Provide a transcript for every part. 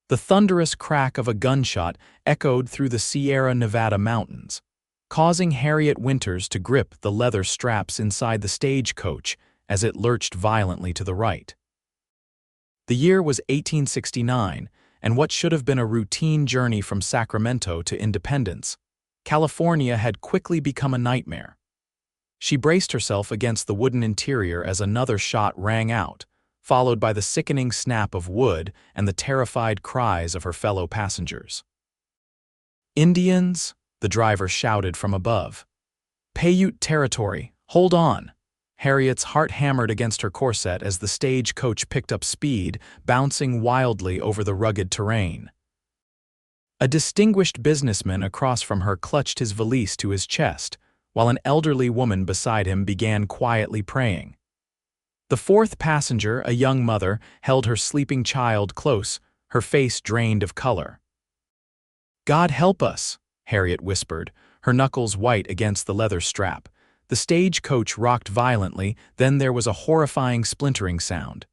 The thunderous crack of a gunshot echoed through the Sierra Nevada mountains, causing Harriet Winters to grip the leather straps inside the stagecoach as it lurched violently to the right. The year was 1869, and what should have been a routine journey from Sacramento to Independence, California had quickly become a nightmare. She braced herself against the wooden interior as another shot rang out, followed by the sickening snap of wood and the terrified cries of her fellow passengers. "Indians!" the driver shouted from above. "Paiute territory, hold on!" Harriet's heart hammered against her corset as the stagecoach picked up speed, bouncing wildly over the rugged terrain. A distinguished businessman across from her clutched his valise to his chest, while an elderly woman beside him began quietly praying. The fourth passenger, a young mother, held her sleeping child close, her face drained of color. "God help us," Harriet whispered, her knuckles white against the leather strap. The stagecoach rocked violently, then there was a horrifying splintering sound.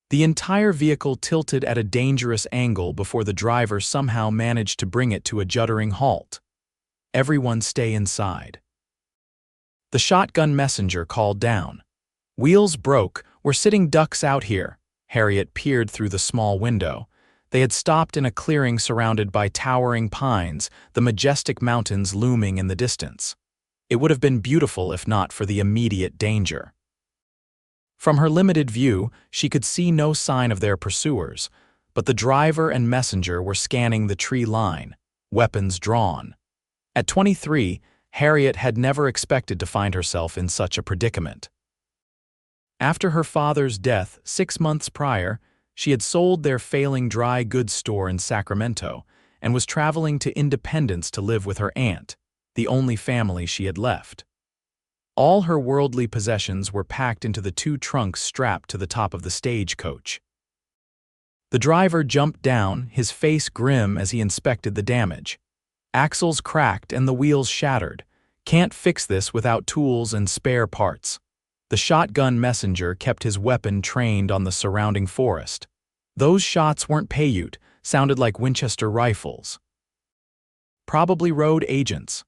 The entire vehicle tilted at a dangerous angle before the driver somehow managed to bring it to a juddering halt. "Everyone stay inside." The shotgun messenger called down. "Wheels broke, we're sitting ducks out here." Harriet peered through the small window. They had stopped in a clearing surrounded by towering pines, the majestic mountains looming in the distance. It would have been beautiful if not for the immediate danger. From her limited view, she could see no sign of their pursuers, but the driver and messenger were scanning the tree line, weapons drawn. At 23, Harriet had never expected to find herself in such a predicament. After her father's death 6 months prior, she had sold their failing dry goods store in Sacramento and was traveling to Independence to live with her aunt, the only family she had left. All her worldly possessions were packed into the 2 trunks strapped to the top of the stagecoach. The driver jumped down, his face grim as he inspected the damage. Axles cracked and the wheels shattered. "Can't fix this without tools and spare parts." The shotgun messenger kept his weapon trained on the surrounding forest. Those shots weren't Paiute, sounded like Winchester rifles. "Probably road agents."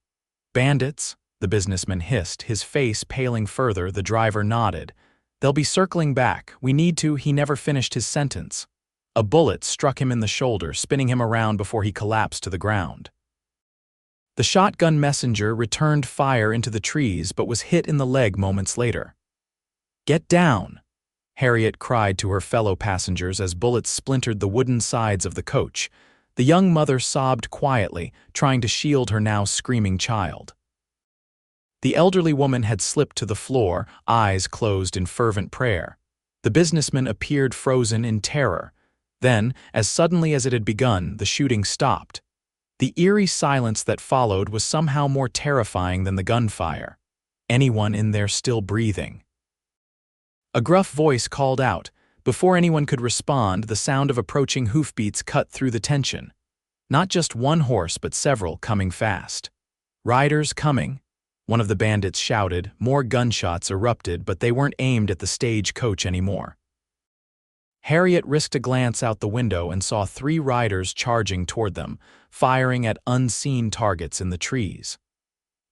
"Bandits," the businessman hissed, his face paling further. The driver nodded. "They'll be circling back. We need to." He never finished his sentence. A bullet struck him in the shoulder, spinning him around before he collapsed to the ground. The shotgun messenger returned fire into the trees but was hit in the leg moments later. "Get down!" Harriet cried to her fellow passengers as bullets splintered the wooden sides of the coach. The young mother sobbed quietly, trying to shield her now screaming child. The elderly woman had slipped to the floor, eyes closed in fervent prayer. The businessman appeared frozen in terror. Then, as suddenly as it had begun, the shooting stopped. The eerie silence that followed was somehow more terrifying than the gunfire. Anyone in there still breathing? A gruff voice called out. Before anyone could respond, the sound of approaching hoofbeats cut through the tension. Not just one horse, but several, coming fast. "Riders coming," one of the bandits shouted. More gunshots erupted, but they weren't aimed at the stagecoach anymore. Harriet risked a glance out the window and saw 3 riders charging toward them, firing at unseen targets in the trees.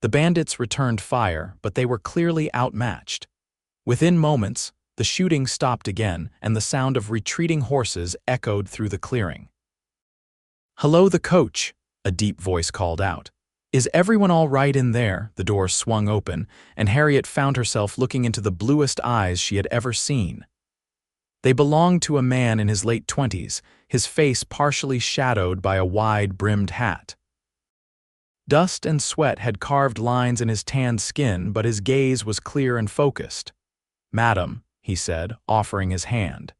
The bandits returned fire, but they were clearly outmatched. Within moments, the shooting stopped again, and the sound of retreating horses echoed through the clearing. "Hello, the coach," a deep voice called out. "Is everyone all right in there?" The door swung open, and Harriet found herself looking into the bluest eyes she had ever seen. They belonged to a man in his late 20s, his face partially shadowed by a wide-brimmed hat. Dust and sweat had carved lines in his tanned skin, but his gaze was clear and focused. "Madam," he said, offering his hand.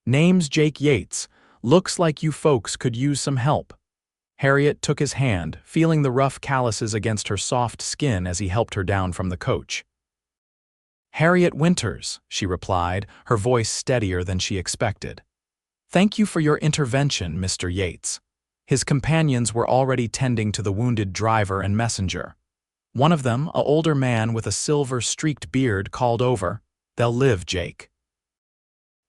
"Name's Jake Yates. Looks like you folks could use some help." Harriet took his hand, feeling the rough calluses against her soft skin as he helped her down from the coach. "Harriet Winters," she replied, her voice steadier than she expected. "Thank you for your intervention, Mr. Yates." His companions were already tending to the wounded driver and messenger. One of them, an older man with a silver-streaked beard, called over, "They'll live, Jake."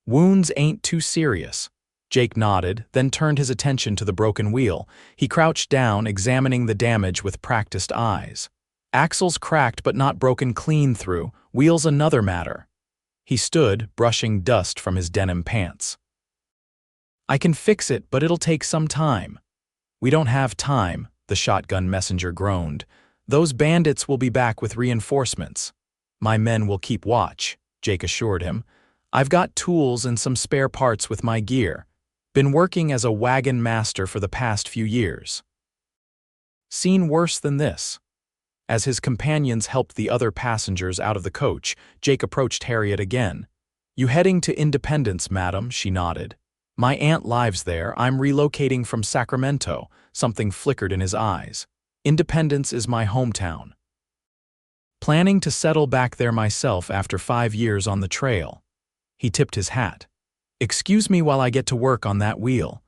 "Wounds ain't too serious. Jake nodded, then turned his attention to the broken wheel. He crouched down, examining the damage with practiced eyes. Axles cracked but not broken clean through, wheels another matter. He stood, brushing dust from his denim pants. I can fix it, but it'll take some time. We don't have time, the shotgun messenger groaned. Those bandits will be back with reinforcements. My men will keep watch, Jake assured him. I've got tools and some spare parts with my gear. Been working as a wagon master for the past few years. Seen worse than this. As his companions helped the other passengers out of the coach, Jake approached Harriet again. You heading to Independence, madam, she nodded. My aunt lives there. I'm relocating from Sacramento. Something flickered in his eyes. Independence is my hometown. Planning to settle back there myself after 5 years on the trail. He tipped his hat. Excuse me while I get to work on that wheel.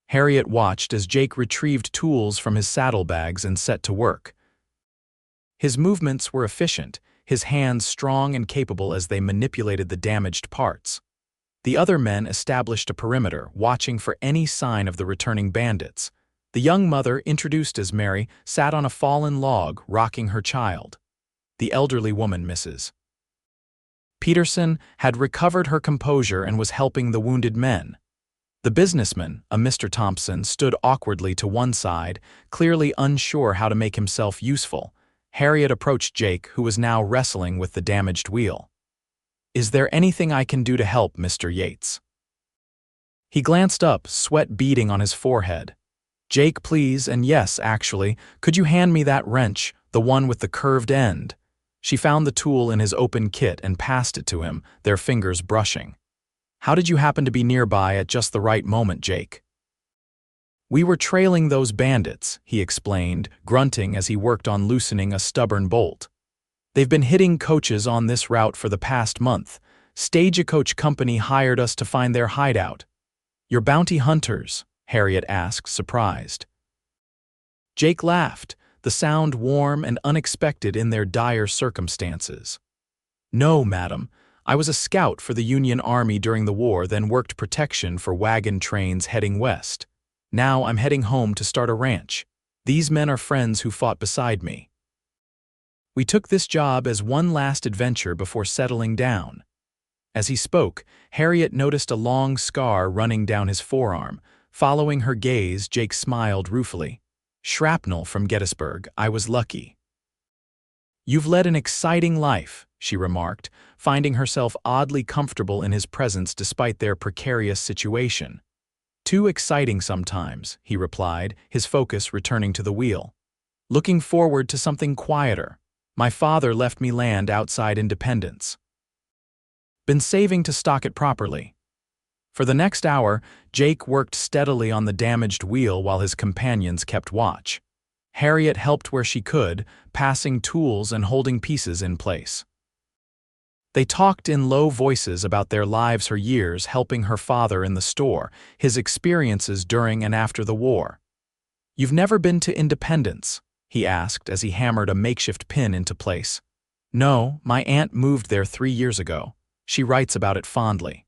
Harriet watched as Jake retrieved tools from his saddlebags and set to work. His movements were efficient, his hands strong and capable as they manipulated the damaged parts. The other men established a perimeter, watching for any sign of the returning bandits. The young mother, introduced as Mary, sat on a fallen log, rocking her child. The elderly woman, Mrs. Peterson, had recovered her composure and was helping the wounded men. The businessman, a Mr. Thompson, stood awkwardly to one side, clearly unsure how to make himself useful. Harriet approached Jake, who was now wrestling with the damaged wheel. Is there anything I can do to help, Mr. Yates? He glanced up, sweat beading on his forehead. Jake, please, and yes, actually, could you hand me that wrench, the one with the curved end? She found the tool in his open kit and passed it to him, their fingers brushing. How did you happen to be nearby at just the right moment, Jake? We were trailing those bandits, he explained, grunting as he worked on loosening a stubborn bolt. They've been hitting coaches on this route for the past month. Stagecoach Company hired us to find their hideout. Your bounty hunters? Harriet asked, surprised. Jake laughed, the sound warm and unexpected in their dire circumstances. No, madam. I was a scout for the Union Army during the war, then worked protection for wagon trains heading west. Now I'm heading home to start a ranch. These men are friends who fought beside me. We took this job as one last adventure before settling down. As he spoke, Harriet noticed a long scar running down his forearm. Following her gaze, Jake smiled ruefully. Shrapnel from Gettysburg. I was lucky. You've led an exciting life, she remarked, finding herself oddly comfortable in his presence despite their precarious situation. Too exciting sometimes, he replied, his focus returning to the wheel. Looking forward to something quieter. My father left me land outside Independence. Been saving to stock it properly. For the next hour, Jake worked steadily on the damaged wheel while his companions kept watch. Harriet helped where she could, passing tools and holding pieces in place. They talked in low voices about their lives, her years helping her father in the store, his experiences during and after the war. You've never been to Independence? He asked as he hammered a makeshift pin into place. No, my aunt moved there 3 years ago. She writes about it fondly.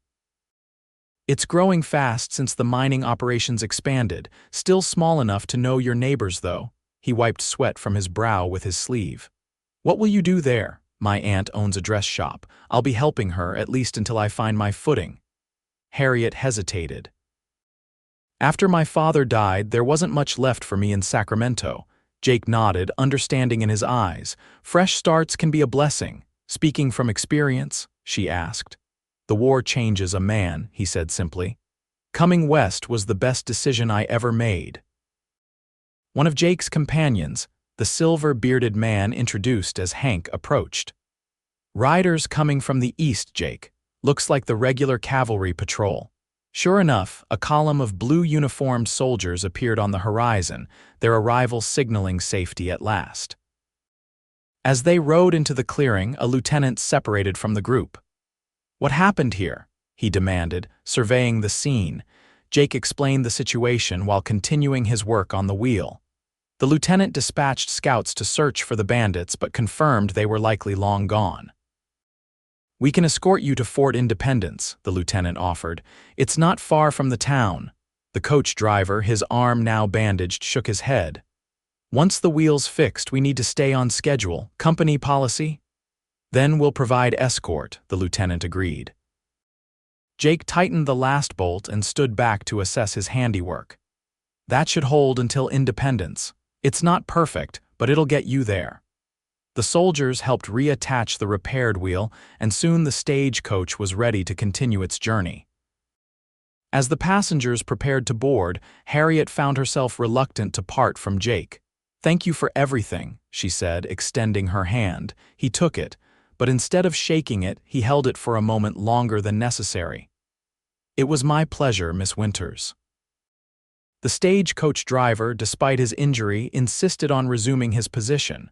It's growing fast since the mining operations expanded, still small enough to know your neighbors though. He wiped sweat from his brow with his sleeve. What will you do there? My aunt owns a dress shop. I'll be helping her at least until I find my footing. Harriet hesitated. After my father died, there wasn't much left for me in Sacramento. Jake nodded, understanding in his eyes. Fresh starts can be a blessing. Speaking from experience, she asked. The war changes a man, he said simply. Coming west was the best decision I ever made. One of Jake's companions, the silver-bearded man introduced as Hank, approached. Riders coming from the east, Jake. Looks like the regular cavalry patrol. Sure enough, a column of blue-uniformed soldiers appeared on the horizon, their arrival signaling safety at last. As they rode into the clearing, a lieutenant separated from the group. What happened here? He demanded, surveying the scene. Jake explained the situation while continuing his work on the wheel. The lieutenant dispatched scouts to search for the bandits but confirmed they were likely long gone. "We can escort you to Fort Independence," the lieutenant offered. "It's not far from the town." The coach driver, his arm now bandaged, shook his head. "Once the wheel's fixed, we need to stay on schedule. Company policy?" "Then we'll provide escort," the lieutenant agreed. Jake tightened the last bolt and stood back to assess his handiwork. "That should hold until Independence. It's not perfect, but it'll get you there." The soldiers helped reattach the repaired wheel, and soon the stagecoach was ready to continue its journey. As the passengers prepared to board, Harriet found herself reluctant to part from Jake. "Thank you for everything," she said, extending her hand. He took it, but instead of shaking it, he held it for a moment longer than necessary. "It was my pleasure, Miss Winters." The stagecoach driver, despite his injury, insisted on resuming his position.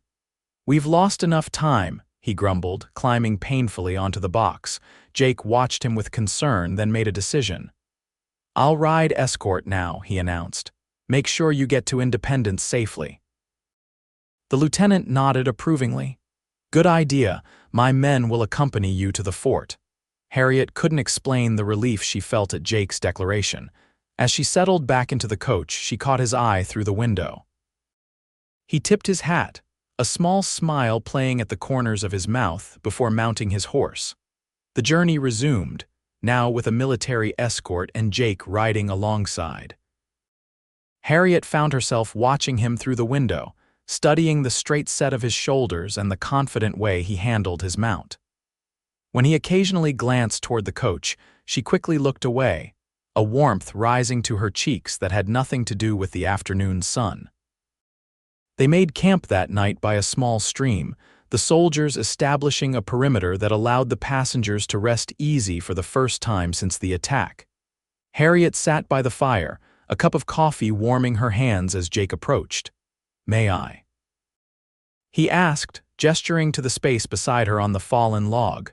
"We've lost enough time," he grumbled, climbing painfully onto the box. Jake watched him with concern, then made a decision. "I'll ride escort now," he announced. "Make sure you get to Independence safely." The lieutenant nodded approvingly. "Good idea. My men will accompany you to the fort." Harriet couldn't explain the relief she felt at Jake's declaration. As she settled back into the coach, she caught his eye through the window. He tipped his hat, a small smile playing at the corners of his mouth, before mounting his horse. The journey resumed, now with a military escort and Jake riding alongside. Harriet found herself watching him through the window, studying the straight set of his shoulders and the confident way he handled his mount. When he occasionally glanced toward the coach, she quickly looked away, a warmth rising to her cheeks that had nothing to do with the afternoon sun. They made camp that night by a small stream, the soldiers establishing a perimeter that allowed the passengers to rest easy for the first time since the attack. Harriet sat by the fire, a cup of coffee warming her hands as Jake approached. "May I?" he asked, gesturing to the space beside her on the fallen log.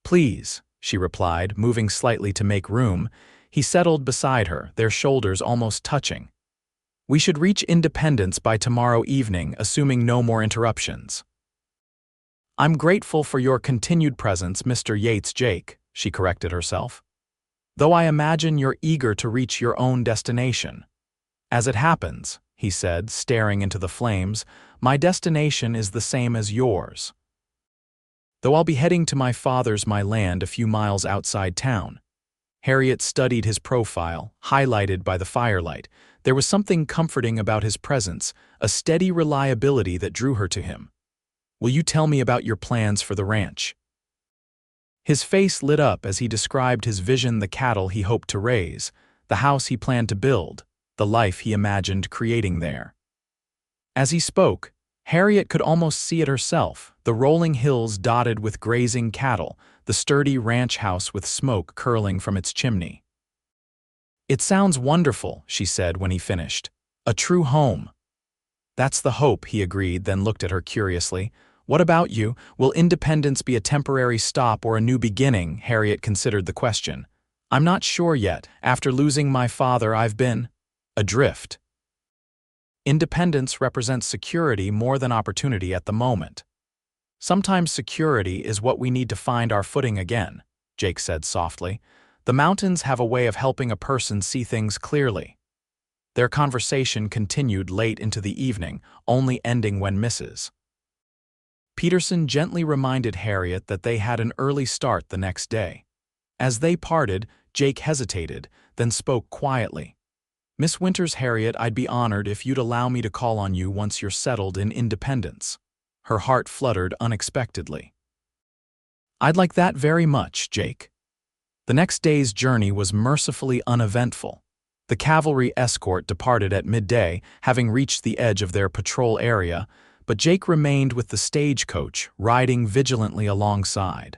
"Please," she replied, moving slightly to make room. He settled beside her, their shoulders almost touching. "We should reach Independence by tomorrow evening, assuming no more interruptions." "I'm grateful for your continued presence, Mr. Yates." "Jake," she corrected herself. "Though I imagine you're eager to reach your own destination." "As it happens," he said, staring into the flames, "my destination is the same as yours. Though I'll be heading to my father's land a few miles outside town." Harriet studied his profile, highlighted by the firelight. There was something comforting about his presence, a steady reliability that drew her to him. "Will you tell me about your plans for the ranch?" His face lit up as he described his vision, the cattle he hoped to raise, the house he planned to build, the life he imagined creating there. As he spoke, Harriet could almost see it herself, the rolling hills dotted with grazing cattle, the sturdy ranch house with smoke curling from its chimney. "It sounds wonderful," she said when he finished. "A true home." "That's the hope," he agreed, then looked at her curiously. "What about you? Will Independence be a temporary stop or a new beginning?" Harriet considered the question. "I'm not sure yet. After losing my father, I've been adrift." Independence represents security more than opportunity at the moment. "Sometimes security is what we need to find our footing again," Jake said softly. "The mountains have a way of helping a person see things clearly." Their conversation continued late into the evening, only ending when Mrs. Peterson gently reminded Harriet that they had an early start the next day. As they parted, Jake hesitated, then spoke quietly. "Miss Winters, Harriet, I'd be honored if you'd allow me to call on you once you're settled in Independence." Her heart fluttered unexpectedly. "I'd like that very much, Jake." The next day's journey was mercifully uneventful. The cavalry escort departed at midday, having reached the edge of their patrol area, but Jake remained with the stagecoach, riding vigilantly alongside.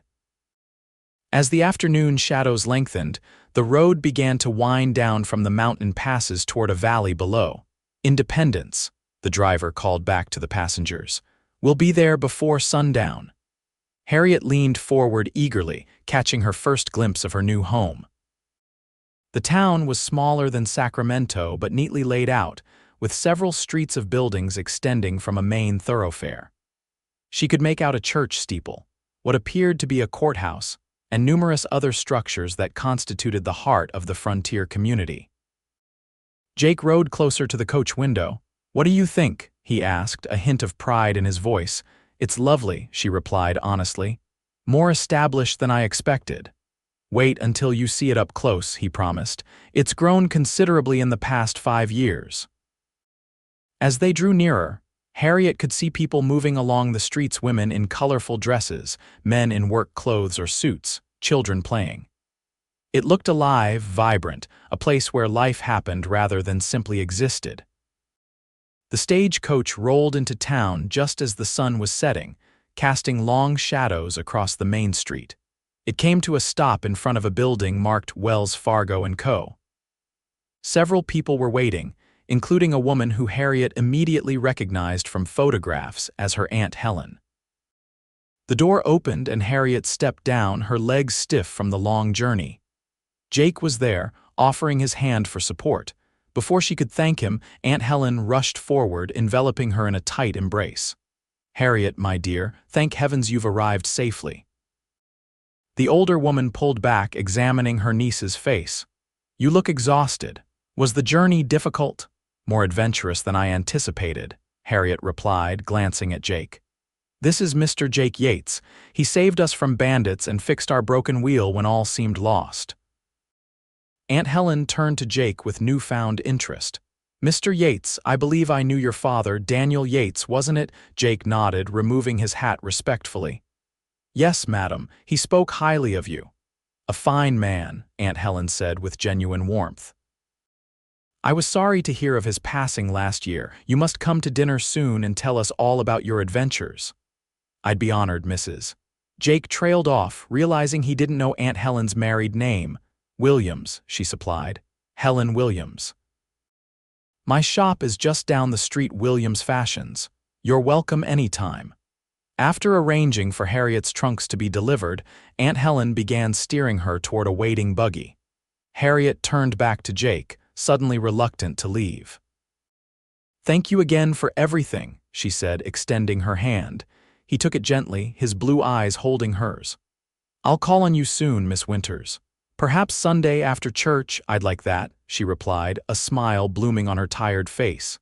As the afternoon shadows lengthened, the road began to wind down from the mountain passes toward a valley below. "Independence," the driver called back to the passengers. "We'll be there before sundown." Harriet leaned forward eagerly, catching her first glimpse of her new home. The town was smaller than Sacramento but neatly laid out, with several streets of buildings extending from a main thoroughfare. She could make out a church steeple, what appeared to be a courthouse, and numerous other structures that constituted the heart of the frontier community. Jake rode closer to the coach window. "What do you think?" he asked, a hint of pride in his voice. "It's lovely," she replied honestly. "More established than I expected." "Wait until you see it up close," he promised. "It's grown considerably in the past 5 years." As they drew nearer, Harriet could see people moving along the streets, women in colorful dresses, men in work clothes or suits, children playing. It looked alive, vibrant, a place where life happened rather than simply existed. The stagecoach rolled into town just as the sun was setting, casting long shadows across the main street. It came to a stop in front of a building marked Wells Fargo & Co. Several people were waiting, including a woman who Harriet immediately recognized from photographs as her Aunt Helen. The door opened and Harriet stepped down, her legs stiff from the long journey. Jake was there, offering his hand for support. Before she could thank him, Aunt Helen rushed forward, enveloping her in a tight embrace. "Harriet, my dear, thank heavens you've arrived safely." The older woman pulled back, examining her niece's face. "You look exhausted. Was the journey difficult?" "More adventurous than I anticipated," Harriet replied, glancing at Jake. "This is Mr. Jake Yates. He saved us from bandits and fixed our broken wheel when all seemed lost." Aunt Helen turned to Jake with newfound interest. "Mr. Yates, I believe I knew your father, Daniel Yates, wasn't it?" Jake nodded, removing his hat respectfully. "Yes, madam, he spoke highly of you." "A fine man," Aunt Helen said with genuine warmth. "I was sorry to hear of his passing last year. You must come to dinner soon and tell us all about your adventures." "I'd be honored, Mrs." Jake trailed off, realizing he didn't know Aunt Helen's married name. "Williams," she supplied. "Helen Williams." "My shop is just down the street, Williams Fashions. You're welcome anytime." After arranging for Harriet's trunks to be delivered, Aunt Helen began steering her toward a waiting buggy. Harriet turned back to Jake, suddenly reluctant to leave. "Thank you again for everything," she said, extending her hand. He took it gently, his blue eyes holding hers. "I'll call on you soon, Miss Winters." "Perhaps Sunday after church, I'd like that," she replied, a smile blooming on her tired face.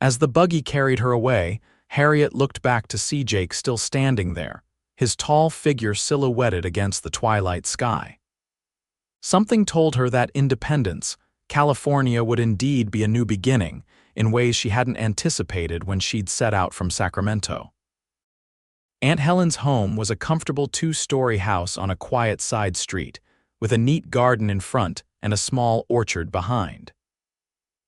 As the buggy carried her away, Harriet looked back to see Jake still standing there, his tall figure silhouetted against the twilight sky. Something told her that independence, California would indeed be a new beginning, in ways she hadn't anticipated when she'd set out from Sacramento. Aunt Helen's home was a comfortable 2-story house on a quiet side street, with a neat garden in front and a small orchard behind.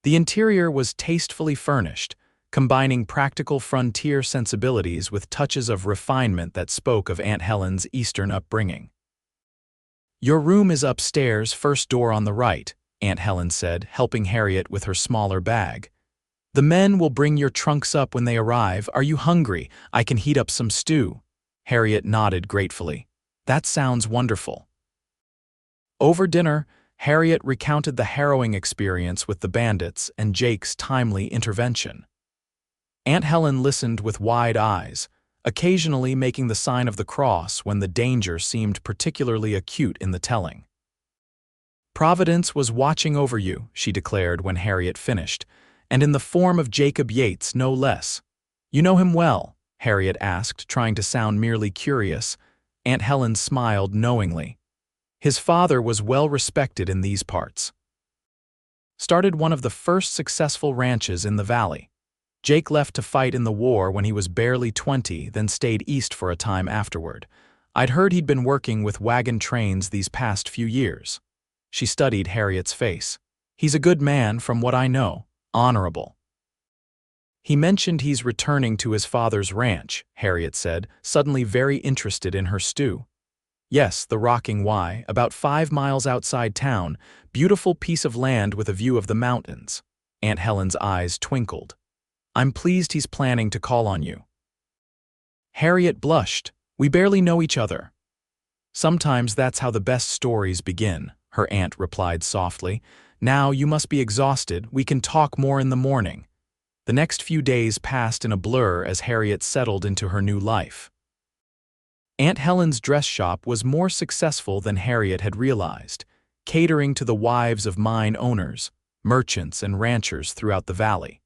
The interior was tastefully furnished, combining practical frontier sensibilities with touches of refinement that spoke of Aunt Helen's Eastern upbringing. "Your room is upstairs, first door on the right," Aunt Helen said, helping Harriet with her smaller bag. "The men will bring your trunks up when they arrive. Are you hungry? I can heat up some stew." Harriet nodded gratefully. "That sounds wonderful." Over dinner, Harriet recounted the harrowing experience with the bandits and Jake's timely intervention. Aunt Helen listened with wide eyes, occasionally making the sign of the cross when the danger seemed particularly acute in the telling. "Providence was watching over you," she declared when Harriet finished, "and in the form of Jacob Yates, no less." "You know him well?" Harriet asked, trying to sound merely curious. Aunt Helen smiled knowingly. "His father was well respected in these parts. Started one of the first successful ranches in the valley. Jake left to fight in the war when he was barely 20, then stayed east for a time afterward. I'd heard he'd been working with wagon trains these past few years." She studied Harriet's face. "He's a good man from what I know. Honorable." "He mentioned he's returning to his father's ranch," Harriet said, suddenly very interested in her stew. "Yes, the Rocking Y, about 5 miles outside town, beautiful piece of land with a view of the mountains." Aunt Helen's eyes twinkled. "I'm pleased he's planning to call on you." Harriet blushed. "We barely know each other." "Sometimes that's how the best stories begin," her aunt replied softly. "Now you must be exhausted. We can talk more in the morning." The next few days passed in a blur as Harriet settled into her new life. Aunt Helen's dress shop was more successful than Harriet had realized, catering to the wives of mine owners, merchants, and ranchers throughout the valley.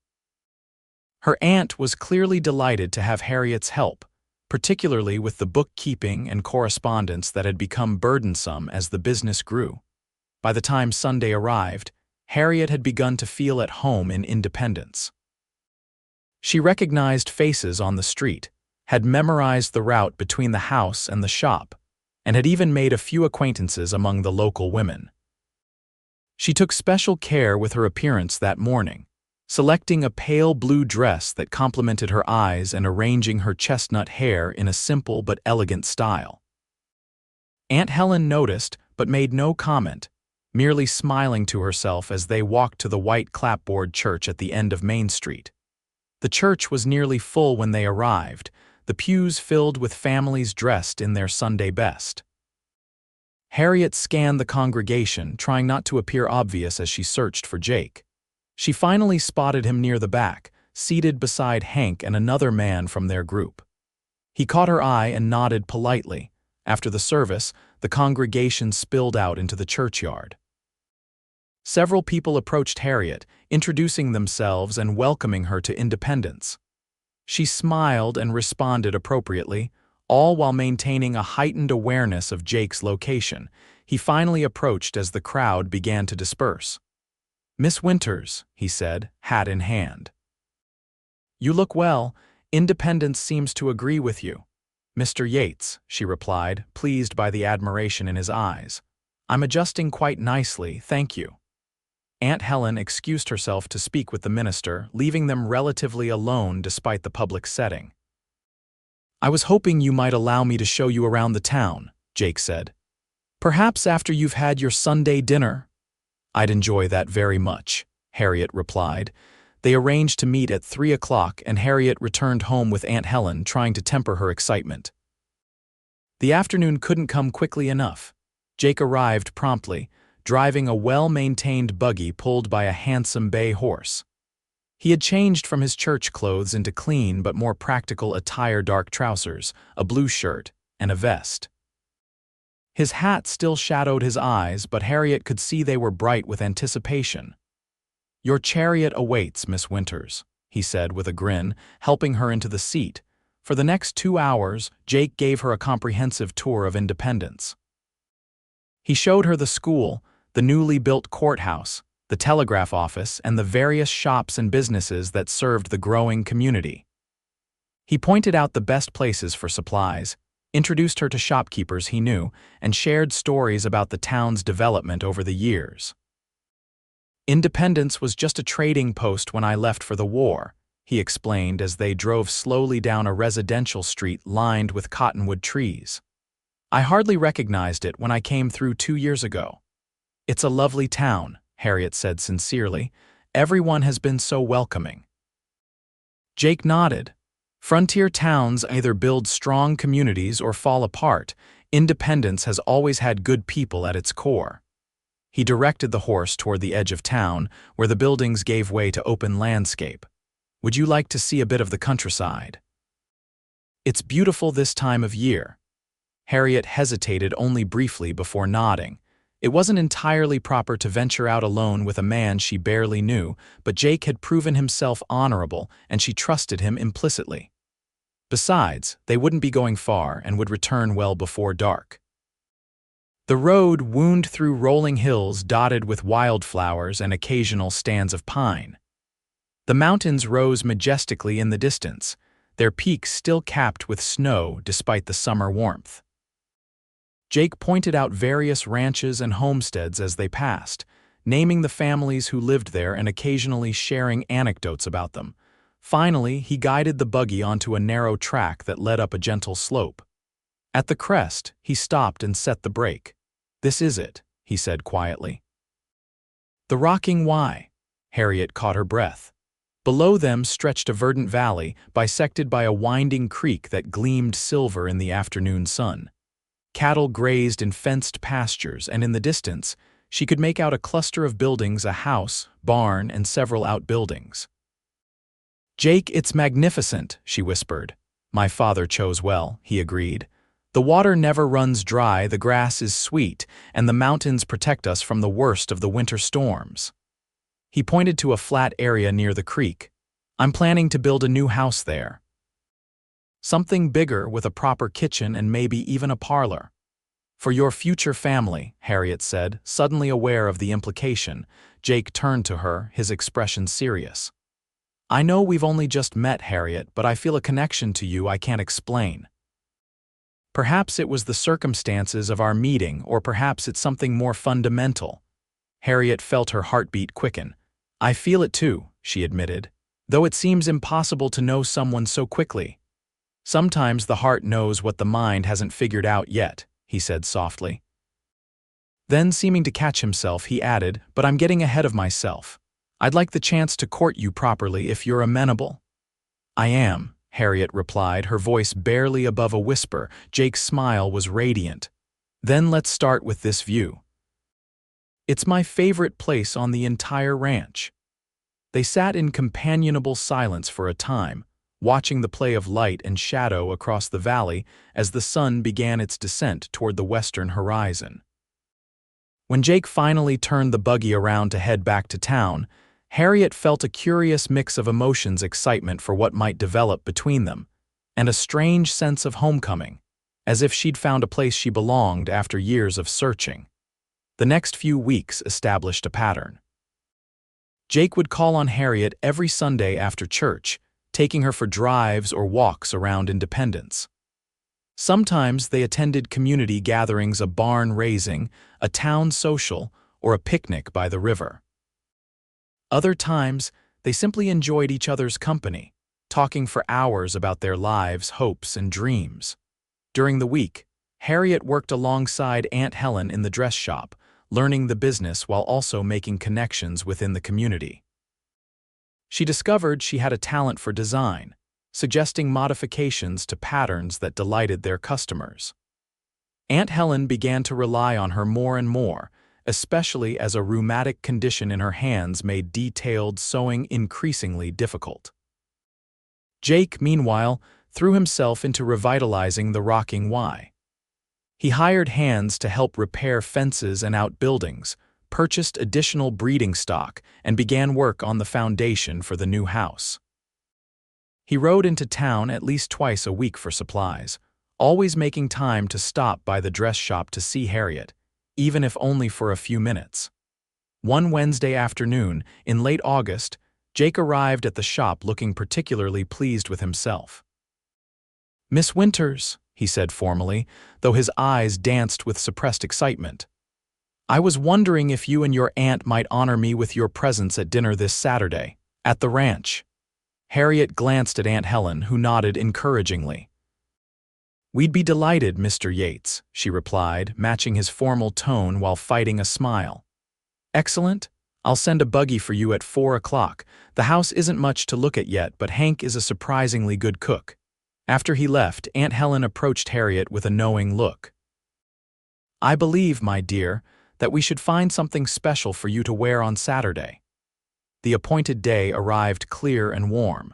Her aunt was clearly delighted to have Harriet's help, particularly with the bookkeeping and correspondence that had become burdensome as the business grew. By the time Sunday arrived, Harriet had begun to feel at home in Independence. She recognized faces on the street, had memorized the route between the house and the shop, and had even made a few acquaintances among the local women. She took special care with her appearance that morning, selecting a pale blue dress that complemented her eyes and arranging her chestnut hair in a simple but elegant style. Aunt Helen noticed but made no comment, merely smiling to herself as they walked to the white clapboard church at the end of Main Street. The church was nearly full when they arrived, the pews filled with families dressed in their Sunday best. Harriet scanned the congregation, trying not to appear obvious as she searched for Jake. She finally spotted him near the back, seated beside Hank and another man from their group. He caught her eye and nodded politely. After the service, the congregation spilled out into the churchyard. Several people approached Harriet, introducing themselves and welcoming her to Independence. She smiled and responded appropriately, all while maintaining a heightened awareness of Jake's location. He finally approached as the crowd began to disperse. "Miss Winters," he said, hat in hand. "You look well. Independence seems to agree with you." "Mr. Yates," she replied, pleased by the admiration in his eyes. "I'm adjusting quite nicely, thank you." Aunt Helen excused herself to speak with the minister, leaving them relatively alone despite the public setting. "I was hoping you might allow me to show you around the town," Jake said. "Perhaps after you've had your Sunday dinner?" "I'd enjoy that very much," Harriet replied. They arranged to meet at 3 o'clock, and Harriet returned home with Aunt Helen, trying to temper her excitement. The afternoon couldn't come quickly enough. Jake arrived promptly, driving a well-maintained buggy pulled by a handsome bay horse. He had changed from his church clothes into clean but more practical attire: dark trousers, a blue shirt, and a vest. His hat still shadowed his eyes, but Harriet could see they were bright with anticipation. "Your chariot awaits, Miss Winters," he said with a grin, helping her into the seat. For the next 2 hours, Jake gave her a comprehensive tour of Independence. He showed her the school, the newly built courthouse, the telegraph office, and the various shops and businesses that served the growing community. He pointed out the best places for supplies, introduced her to shopkeepers he knew, and shared stories about the town's development over the years. "Independence was just a trading post when I left for the war," he explained as they drove slowly down a residential street lined with cottonwood trees. "I hardly recognized it when I came through 2 years ago." "It's a lovely town," Harriet said sincerely. "Everyone has been so welcoming." Jake nodded. Frontier towns either build strong communities or fall apart. Independence has always had good people at its core. He directed the horse toward the edge of town, where the buildings gave way to open landscape. "Would you like to see a bit of the countryside?" "It's beautiful this time of year." Harriet hesitated only briefly before nodding. It wasn't entirely proper to venture out alone with a man she barely knew, but Jake had proven himself honorable, and she trusted him implicitly. Besides, they wouldn't be going far and would return well before dark. The road wound through rolling hills dotted with wildflowers and occasional stands of pine. The mountains rose majestically in the distance, their peaks still capped with snow despite the summer warmth. Jake pointed out various ranches and homesteads as they passed, naming the families who lived there and occasionally sharing anecdotes about them. Finally, he guided the buggy onto a narrow track that led up a gentle slope. At the crest, he stopped and set the brake. "This is it," he said quietly. The rocking Y. Harriet caught her breath. Below them stretched a verdant valley, bisected by a winding creek that gleamed silver in the afternoon sun. Cattle grazed in fenced pastures, and in the distance, she could make out a cluster of buildings: a house, barn, and several outbuildings. "Jake, it's magnificent," she whispered. "My father chose well," he agreed. The water never runs dry, the grass is sweet, and the mountains protect us from the worst of the winter storms." He pointed to a flat area near the creek. "I'm planning to build a new house there. Something bigger with a proper kitchen and maybe even a parlor." "For your future family," Harriet said, suddenly aware of the implication. Jake turned to her, his expression serious. "I know we've only just met, Harriet, but I feel a connection to you I can't explain. Perhaps it was the circumstances of our meeting, or perhaps it's something more fundamental." Harriet felt her heartbeat quicken. "I feel it too," she admitted, "though it seems impossible to know someone so quickly." "Sometimes the heart knows what the mind hasn't figured out yet," he said softly. Then, seeming to catch himself, he added, "But I'm getting ahead of myself. I'd like the chance to court you properly if you're amenable." "I am," Harriet replied, her voice barely above a whisper. Jake's smile was radiant. "Then let's start with this view. It's my favorite place on the entire ranch." They sat in companionable silence for a time, watching the play of light and shadow across the valley as the sun began its descent toward the western horizon. When Jake finally turned the buggy around to head back to town, Harriet felt a curious mix of emotions: excitement for what might develop between them, and a strange sense of homecoming, as if she'd found a place she belonged after years of searching. The next few weeks established a pattern. Jake would call on Harriet every Sunday after church, taking her for drives or walks around Independence. Sometimes they attended community gatherings, a barn raising, a town social, or a picnic by the river. Other times, they simply enjoyed each other's company, talking for hours about their lives, hopes, and dreams. During the week, Harriet worked alongside Aunt Helen in the dress shop, learning the business while also making connections within the community. She discovered she had a talent for design, suggesting modifications to patterns that delighted their customers. Aunt Helen began to rely on her more and more, especially as a rheumatic condition in her hands made detailed sewing increasingly difficult. Jake, meanwhile, threw himself into revitalizing the rocking Y. He hired hands to help repair fences and outbuildings, purchased additional breeding stock, and began work on the foundation for the new house. He rode into town at least twice a week for supplies, always making time to stop by the dress shop to see Harriet, even if only for a few minutes. One Wednesday afternoon, in late August, Jake arrived at the shop looking particularly pleased with himself. "Miss Winters," he said formally, though his eyes danced with suppressed excitement, "I was wondering if you and your aunt might honor me with your presence at dinner this Saturday, at the ranch." Harriet glanced at Aunt Helen, who nodded encouragingly. "We'd be delighted, Mr. Yates," she replied, matching his formal tone while fighting a smile. "Excellent. I'll send a buggy for you at 4 o'clock. The house isn't much to look at yet, but Hank is a surprisingly good cook." After he left, Aunt Helen approached Harriet with a knowing look. "I believe, my dear, that we should find something special for you to wear on Saturday." The appointed day arrived clear and warm.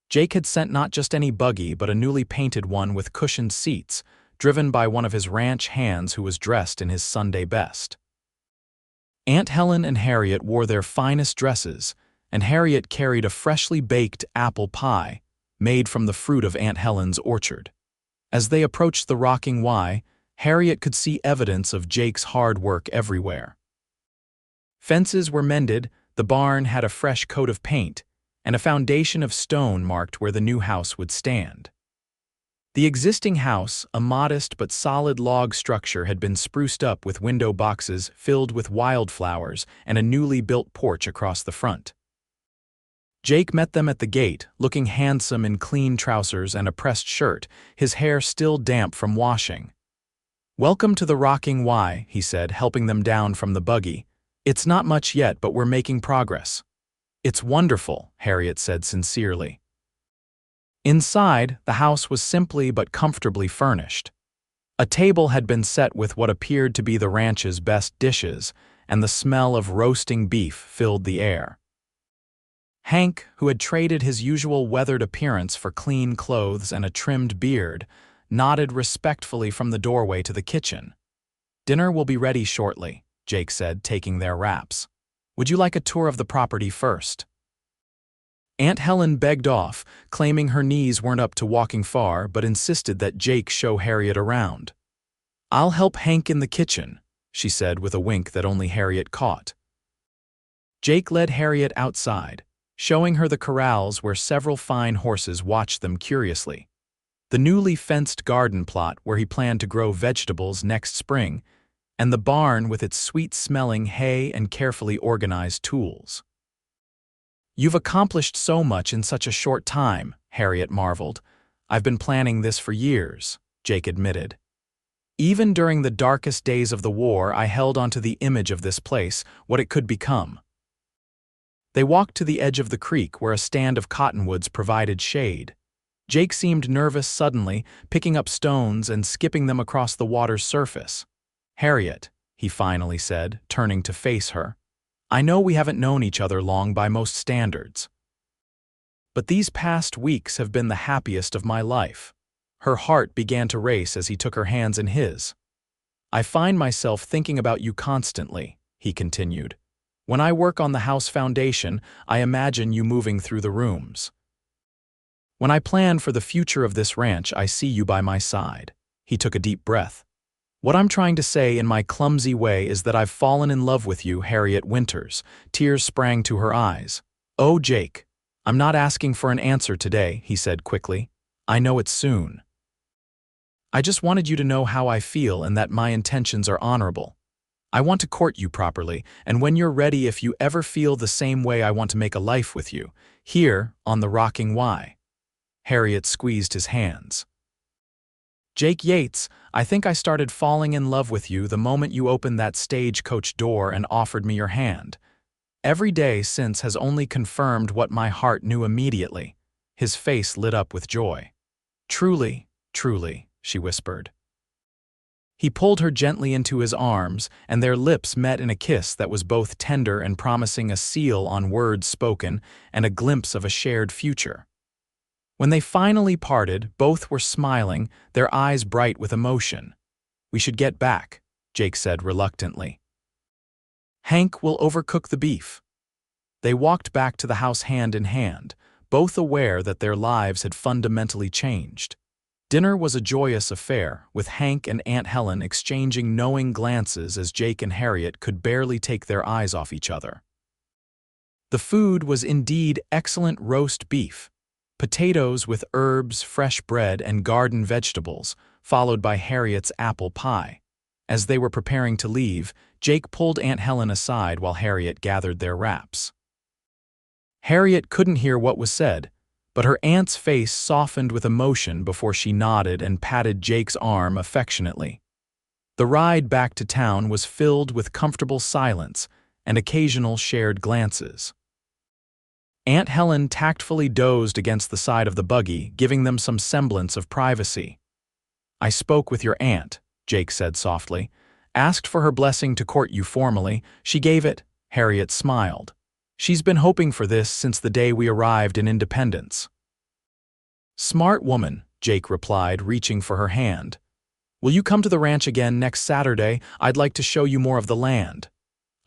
Jake had sent not just any buggy, but a newly painted one with cushioned seats, driven by one of his ranch hands who was dressed in his Sunday best. Aunt Helen and Harriet wore their finest dresses, and Harriet carried a freshly baked apple pie, made from the fruit of Aunt Helen's orchard. As they approached the rocking Y, Harriet could see evidence of Jake's hard work everywhere. Fences were mended, the barn had a fresh coat of paint, and a foundation of stone marked where the new house would stand. The existing house, a modest but solid log structure, had been spruced up with window boxes filled with wildflowers and a newly built porch across the front. Jake met them at the gate, looking handsome in clean trousers and a pressed shirt, his hair still damp from washing. "Welcome to the rocking Y," he said, helping them down from the buggy. "It's not much yet, but we're making progress." "It's wonderful," Harriet said sincerely. Inside, the house was simply but comfortably furnished. A table had been set with what appeared to be the ranch's best dishes, and the smell of roasting beef filled the air. Hank, who had traded his usual weathered appearance for clean clothes and a trimmed beard, nodded respectfully from the doorway to the kitchen. "Dinner will be ready shortly," Jake said, taking their wraps. "Would you like a tour of the property first?" Aunt Helen begged off, claiming her knees weren't up to walking far, but insisted that Jake show Harriet around. "I'll help Hank in the kitchen," she said with a wink that only Harriet caught. Jake led Harriet outside, showing her the corrals where several fine horses watched them curiously, the newly fenced garden plot where he planned to grow vegetables next spring, and the barn with its sweet-smelling hay and carefully organized tools. "You've accomplished so much in such a short time," Harriet marveled. "I've been planning this for years," Jake admitted. "Even during the darkest days of the war, I held onto the image of this place, what it could become." They walked to the edge of the creek where a stand of cottonwoods provided shade. Jake seemed nervous suddenly, picking up stones and skipping them across the water's surface. "Harriet," he finally said, turning to face her, "I know we haven't known each other long by most standards, but these past weeks have been the happiest of my life." Her heart began to race as he took her hands in his. "I find myself thinking about you constantly," he continued. "When I work on the house foundation, I imagine you moving through the rooms. When I plan for the future of this ranch, I see you by my side." He took a deep breath. "What I'm trying to say in my clumsy way is that I've fallen in love with you, Harriet Winters." Tears sprang to her eyes. "Oh, Jake, I'm not asking for an answer today," he said quickly. "I know it's soon. I just wanted you to know how I feel and that my intentions are honorable. I want to court you properly, and when you're ready, if you ever feel the same way, I want to make a life with you, here on the Rocking Y." Harriet squeezed his hands. "Jake Yates, I think I started falling in love with you the moment you opened that Stagecoach door and offered me your hand. Every day since has only confirmed what my heart knew immediately." His face lit up with joy. "Truly, truly," she whispered. He pulled her gently into his arms, and their lips met in a kiss that was both tender and promising, a seal on words spoken and a glimpse of a shared future. When they finally parted, both were smiling, their eyes bright with emotion. "We should get back," Jake said reluctantly. "Hank will overcook the beef." They walked back to the house hand in hand, both aware that their lives had fundamentally changed. Dinner was a joyous affair, with Hank and Aunt Helen exchanging knowing glances as Jake and Harriet could barely take their eyes off each other. The food was indeed excellent: roast beef, potatoes with herbs, fresh bread, and garden vegetables, followed by Harriet's apple pie. As they were preparing to leave, Jake pulled Aunt Helen aside while Harriet gathered their wraps. Harriet couldn't hear what was said, but her aunt's face softened with emotion before she nodded and patted Jake's arm affectionately. The ride back to town was filled with comfortable silence and occasional shared glances. Aunt Helen tactfully dozed against the side of the buggy, giving them some semblance of privacy. "I spoke with your aunt," Jake said softly. "Asked for her blessing to court you formally. She gave it." Harriet smiled. "She's been hoping for this since the day we arrived in Independence." "Smart woman," Jake replied, reaching for her hand. "Will you come to the ranch again next Saturday? I'd like to show you more of the land."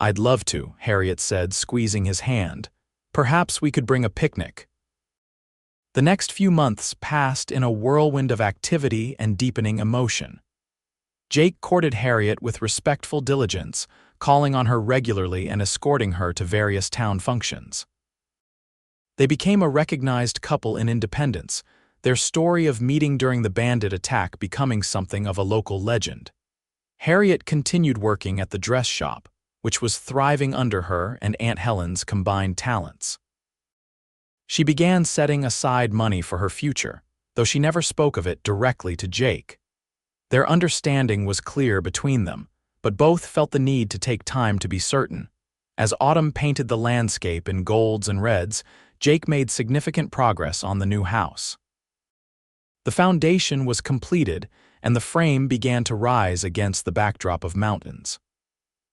"I'd love to," Harriet said, squeezing his hand. "Perhaps we could bring a picnic." The next few months passed in a whirlwind of activity and deepening emotion. Jake courted Harriet with respectful diligence, calling on her regularly and escorting her to various town functions. They became a recognized couple in Independence, their story of meeting during the bandit attack becoming something of a local legend. Harriet continued working at the dress shop, which was thriving under her and Aunt Helen's combined talents. She began setting aside money for her future, though she never spoke of it directly to Jake. Their understanding was clear between them, but both felt the need to take time to be certain. As autumn painted the landscape in golds and reds, Jake made significant progress on the new house. The foundation was completed, and the frame began to rise against the backdrop of mountains.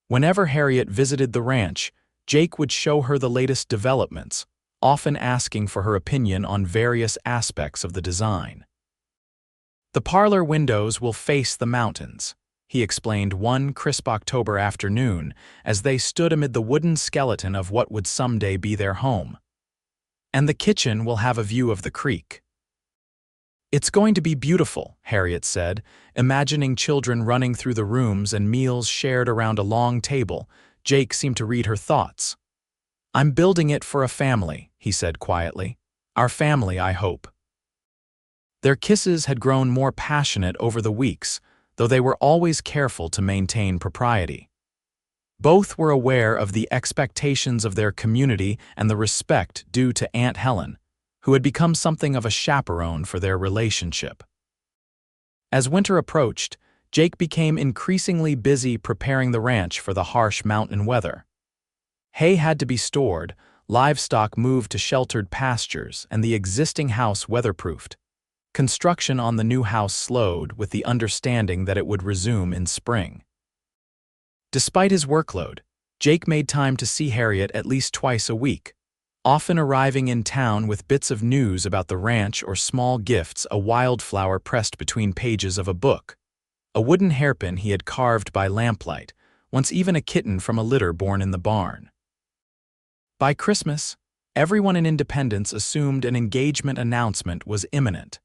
Whenever Harriet visited the ranch, Jake would show her the latest developments, often asking for her opinion on various aspects of the design. "The parlor windows will face the mountains," he explained one crisp October afternoon as they stood amid the wooden skeleton of what would someday be their home. "And the kitchen will have a view of the creek." "It's going to be beautiful," Harriet said, imagining children running through the rooms and meals shared around a long table. Jake seemed to read her thoughts. "I'm building it for a family," he said quietly. "Our family, I hope." Their kisses had grown more passionate over the weeks, though they were always careful to maintain propriety. Both were aware of the expectations of their community and the respect due to Aunt Helen, who had become something of a chaperone for their relationship. As winter approached, Jake became increasingly busy preparing the ranch for the harsh mountain weather. Hay had to be stored, livestock moved to sheltered pastures, and the existing house weatherproofed. Construction on the new house slowed with the understanding that it would resume in spring. Despite his workload, Jake made time to see Harriet at least twice a week, often arriving in town with bits of news about the ranch or small gifts, a wildflower pressed between pages of a book, a wooden hairpin he had carved by lamplight, once even a kitten from a litter born in the barn. By Christmas, everyone in Independence assumed an engagement announcement was imminent.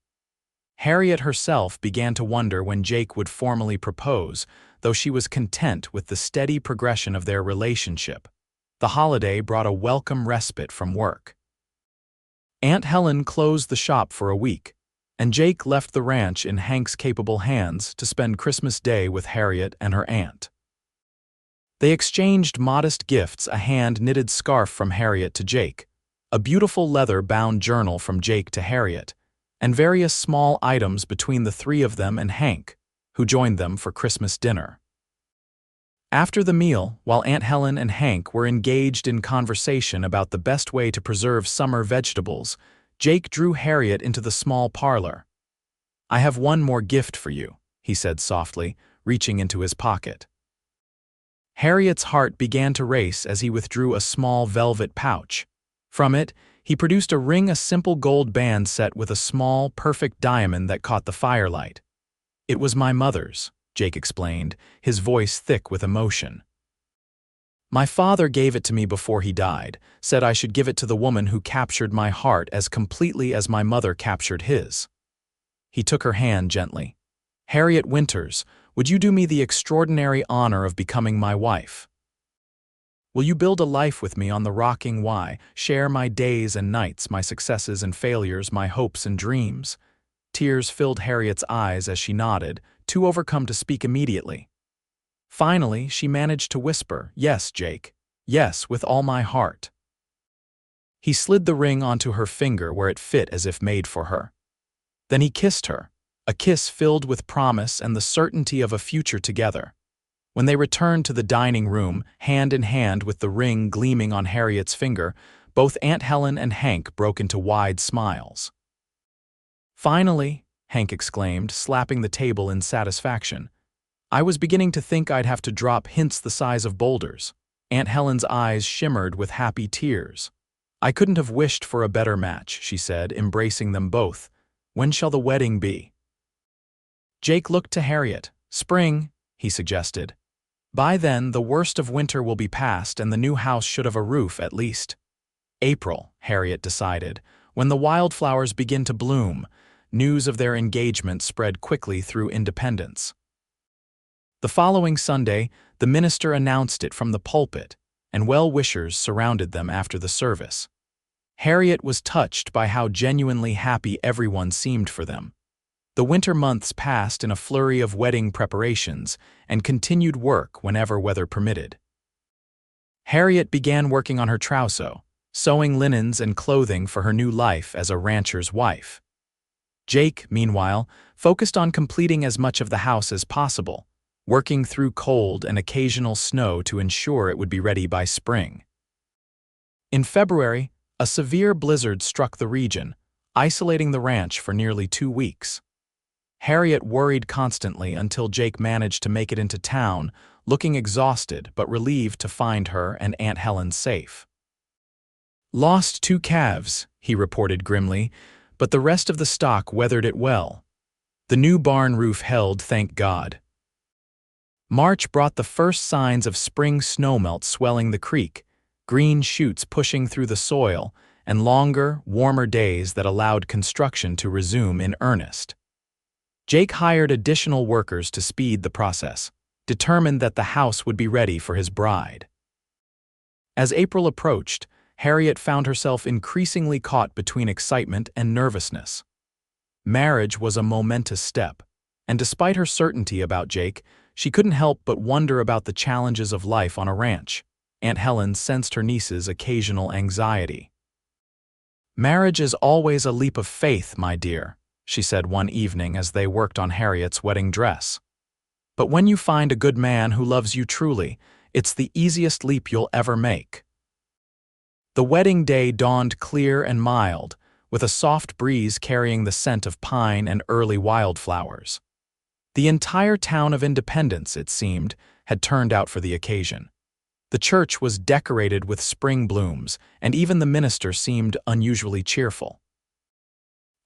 Harriet herself began to wonder when Jake would formally propose, though she was content with the steady progression of their relationship. The holiday brought a welcome respite from work. Aunt Helen closed the shop for a week, and Jake left the ranch in Hank's capable hands to spend Christmas Day with Harriet and her aunt. They exchanged modest gifts, a hand-knitted scarf from Harriet to Jake, a beautiful leather-bound journal from Jake to Harriet, and various small items between the three of them and Hank, who joined them for Christmas dinner. After the meal, while Aunt Helen and Hank were engaged in conversation about the best way to preserve summer vegetables, Jake drew Harriet into the small parlor. "I have one more gift for you," he said softly, reaching into his pocket. Harriet's heart began to race as he withdrew a small velvet pouch. From it, he produced a ring, a simple gold band set with a small, perfect diamond that caught the firelight. "It was my mother's," Jake explained, his voice thick with emotion. "My father gave it to me before he died, said I should give it to the woman who captured my heart as completely as my mother captured his." He took her hand gently. "Harriet Winters, would you do me the extraordinary honor of becoming my wife? Will you build a life with me on the rocking Y, share my days and nights, my successes and failures, my hopes and dreams?" Tears filled Harriet's eyes as she nodded, too overcome to speak immediately. Finally, she managed to whisper, "Yes, Jake. Yes, with all my heart." He slid the ring onto her finger where it fit as if made for her. Then he kissed her, a kiss filled with promise and the certainty of a future together. When they returned to the dining room, hand in hand with the ring gleaming on Harriet's finger, both Aunt Helen and Hank broke into wide smiles. "Finally," Hank exclaimed, slapping the table in satisfaction. "I was beginning to think I'd have to drop hints the size of boulders." Aunt Helen's eyes shimmered with happy tears. "I couldn't have wished for a better match," she said, embracing them both. "When shall the wedding be?" Jake looked to Harriet. "Spring," he suggested. "By then, the worst of winter will be past and the new house should have a roof at least." "April," Harriet decided, "when the wildflowers begin to bloom." News of their engagement spread quickly through Independence. The following Sunday, the minister announced it from the pulpit, and well-wishers surrounded them after the service. Harriet was touched by how genuinely happy everyone seemed for them. The winter months passed in a flurry of wedding preparations and continued work whenever weather permitted. Harriet began working on her trousseau, sewing linens and clothing for her new life as a rancher's wife. Jake, meanwhile, focused on completing as much of the house as possible, working through cold and occasional snow to ensure it would be ready by spring. In February, a severe blizzard struck the region, isolating the ranch for nearly 2 weeks. Harriet worried constantly until Jake managed to make it into town, looking exhausted but relieved to find her and Aunt Helen safe. "Lost 2 calves," he reported grimly, "but the rest of the stock weathered it well." The new barn roof held, thank God. March brought the first signs of spring snowmelt swelling the creek, green shoots pushing through the soil, and longer, warmer days that allowed construction to resume in earnest. Jake hired additional workers to speed the process, determined that the house would be ready for his bride. As April approached, Harriet found herself increasingly caught between excitement and nervousness. Marriage was a momentous step, and despite her certainty about Jake, she couldn't help but wonder about the challenges of life on a ranch. Aunt Helen sensed her niece's occasional anxiety. "Marriage is always a leap of faith, my dear," she said one evening as they worked on Harriet's wedding dress. "But when you find a good man who loves you truly, it's the easiest leap you'll ever make." The wedding day dawned clear and mild, with a soft breeze carrying the scent of pine and early wildflowers. The entire town of Independence, it seemed, had turned out for the occasion. The church was decorated with spring blooms, and even the minister seemed unusually cheerful.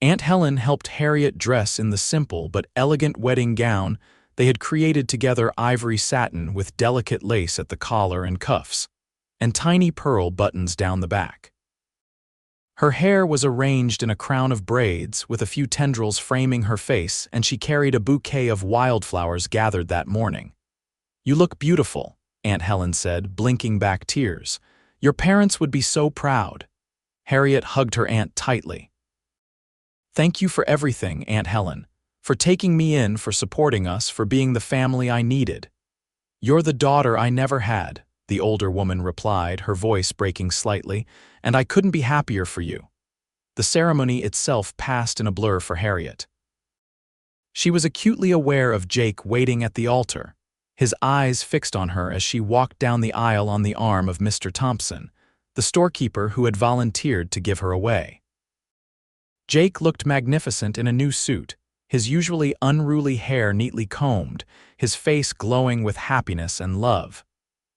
Aunt Helen helped Harriet dress in the simple but elegant wedding gown they had created together, ivory satin with delicate lace at the collar and cuffs, and tiny pearl buttons down the back. Her hair was arranged in a crown of braids, with a few tendrils framing her face, and she carried a bouquet of wildflowers gathered that morning. "You look beautiful," Aunt Helen said, blinking back tears. "Your parents would be so proud." Harriet hugged her aunt tightly. "Thank you for everything, Aunt Helen, for taking me in, for supporting us, for being the family I needed." "You're the daughter I never had," the older woman replied, her voice breaking slightly, "and I couldn't be happier for you." The ceremony itself passed in a blur for Harriet. She was acutely aware of Jake waiting at the altar, his eyes fixed on her as she walked down the aisle on the arm of Mr. Thompson, the storekeeper who had volunteered to give her away. Jake looked magnificent in a new suit, his usually unruly hair neatly combed, his face glowing with happiness and love.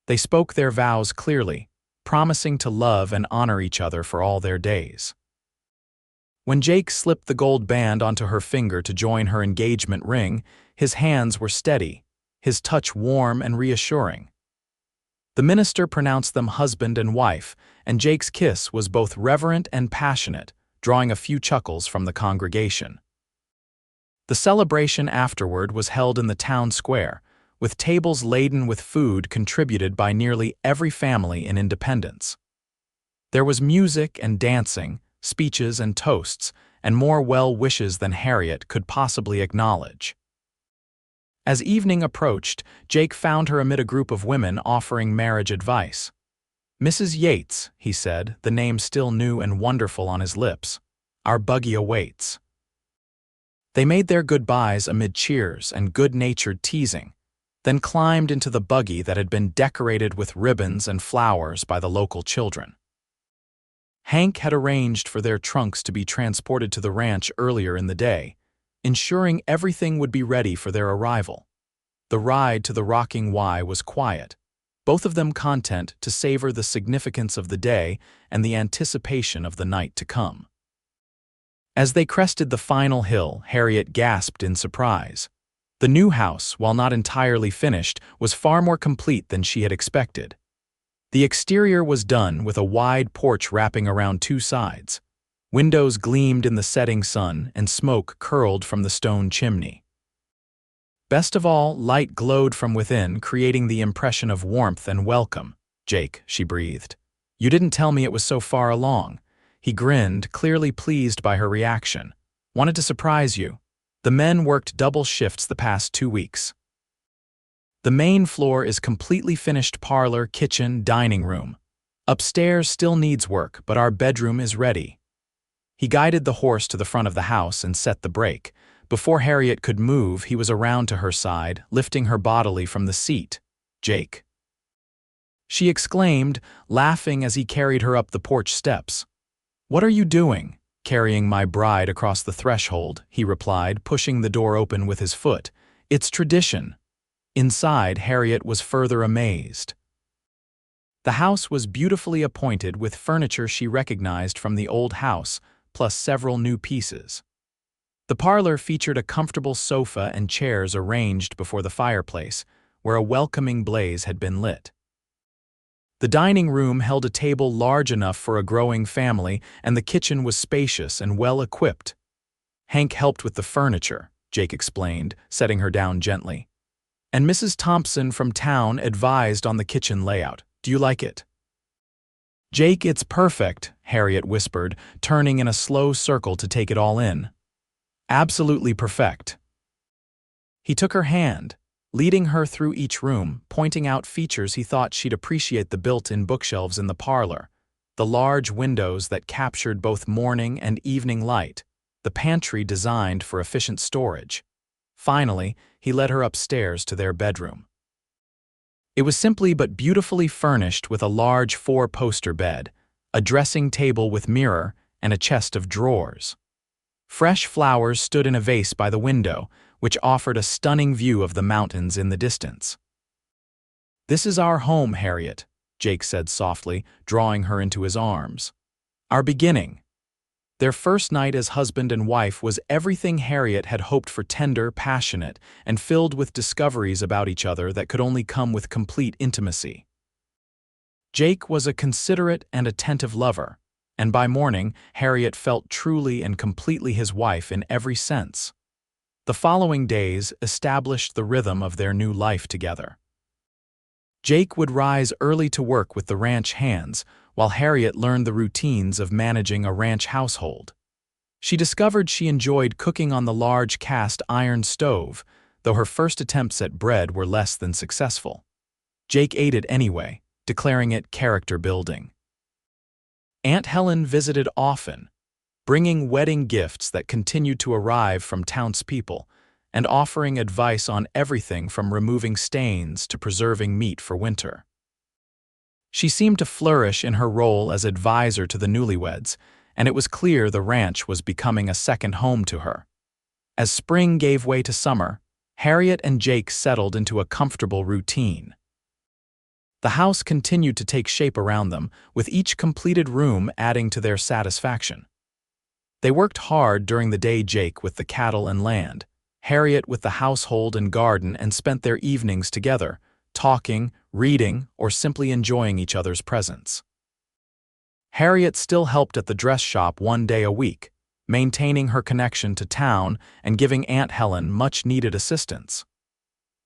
They spoke their vows clearly, promising to love and honor each other for all their days. When Jake slipped the gold band onto her finger to join her engagement ring, his hands were steady, his touch warm and reassuring. The minister pronounced them husband and wife, and Jake's kiss was both reverent and passionate, drawing a few chuckles from the congregation. The celebration afterward was held in the town square, with tables laden with food contributed by nearly every family in Independence. There was music and dancing, speeches and toasts, and more well wishes than Harriet could possibly acknowledge. As evening approached, Jake found her amid a group of women offering marriage advice. "Mrs. Yates," he said, the name still new and wonderful on his lips, "our buggy awaits." They made their goodbyes amid cheers and good-natured teasing, then climbed into the buggy that had been decorated with ribbons and flowers by the local children. Hank had arranged for their trunks to be transported to the ranch earlier in the day, ensuring everything would be ready for their arrival. The ride to the Rocking Y was quiet, both of them content to savor the significance of the day and the anticipation of the night to come. As they crested the final hill, Harriet gasped in surprise. The new house, while not entirely finished, was far more complete than she had expected. The exterior was done with a wide porch wrapping around two sides. Windows gleamed in the setting sun, and smoke curled from the stone chimney. Best of all, light glowed from within, creating the impression of warmth and welcome. "Jake," she breathed, "you didn't tell me it was so far along." He grinned, clearly pleased by her reaction. "Wanted to surprise you. The men worked double shifts the past 2 weeks. The main floor is completely finished: parlor, kitchen, dining room. Upstairs still needs work, but our bedroom is ready." He guided the horse to the front of the house and set the brake. Before Harriet could move, he was around to her side, lifting her bodily from the seat. "Jake," she exclaimed, laughing as he carried her up the porch steps. "What are you doing?" "Carrying my bride across the threshold," he replied, pushing the door open with his foot. "It's tradition." Inside, Harriet was further amazed. The house was beautifully appointed with furniture she recognized from the old house, plus several new pieces. The parlor featured a comfortable sofa and chairs arranged before the fireplace, where a welcoming blaze had been lit. The dining room held a table large enough for a growing family, and the kitchen was spacious and well-equipped. Hank helped with the furniture, Jake explained, setting her down gently. And Mrs. Thompson from town advised on the kitchen layout. Do you like it? Jake, it's perfect, Harriet whispered, turning in a slow circle to take it all in. Absolutely perfect. He took her hand, leading her through each room, pointing out features he thought she'd appreciate: the built-in bookshelves in the parlor, the large windows that captured both morning and evening light, the pantry designed for efficient storage. Finally, he led her upstairs to their bedroom. It was simply but beautifully furnished with a large 4-poster bed, a dressing table with mirror, and a chest of drawers. Fresh flowers stood in a vase by the window, which offered a stunning view of the mountains in the distance. "This is our home, Harriet," Jake said softly, drawing her into his arms. "Our beginning." Their first night as husband and wife was everything Harriet had hoped for: tender, passionate, and filled with discoveries about each other that could only come with complete intimacy. Jake was a considerate and attentive lover, and by morning, Harriet felt truly and completely his wife in every sense. The following days established the rhythm of their new life together. Jake would rise early to work with the ranch hands, while Harriet learned the routines of managing a ranch household. She discovered she enjoyed cooking on the large cast iron stove, though her first attempts at bread were less than successful. Jake ate it anyway, declaring it character-building. Aunt Helen visited often, bringing wedding gifts that continued to arrive from townspeople, and offering advice on everything from removing stains to preserving meat for winter. She seemed to flourish in her role as advisor to the newlyweds, and it was clear the ranch was becoming a second home to her. As spring gave way to summer, Harriet and Jake settled into a comfortable routine. The house continued to take shape around them, with each completed room adding to their satisfaction. They worked hard during the day, Jake with the cattle and land, Harriet with the household and garden, and spent their evenings together, talking, reading, or simply enjoying each other's presence. Harriet still helped at the dress shop one day a week, maintaining her connection to town and giving Aunt Helen much-needed assistance.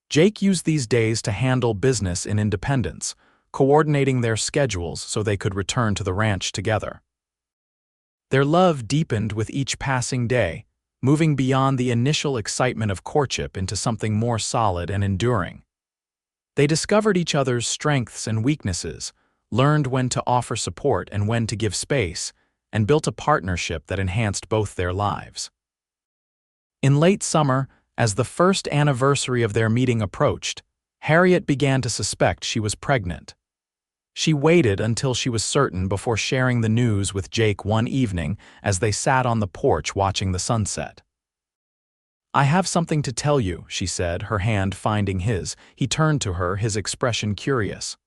Jake used these days to handle business in independence, coordinating their schedules so they could return to the ranch together. Their love deepened with each passing day, moving beyond the initial excitement of courtship into something more solid and enduring. They discovered each other's strengths and weaknesses, learned when to offer support and when to give space, and built a partnership that enhanced both their lives. In late summer, as the first anniversary of their meeting approached, Harriet began to suspect she was pregnant. She waited until she was certain before sharing the news with Jake one evening as they sat on the porch watching the sunset. "I have something to tell you," she said, her hand finding his. He turned to her, his expression curious.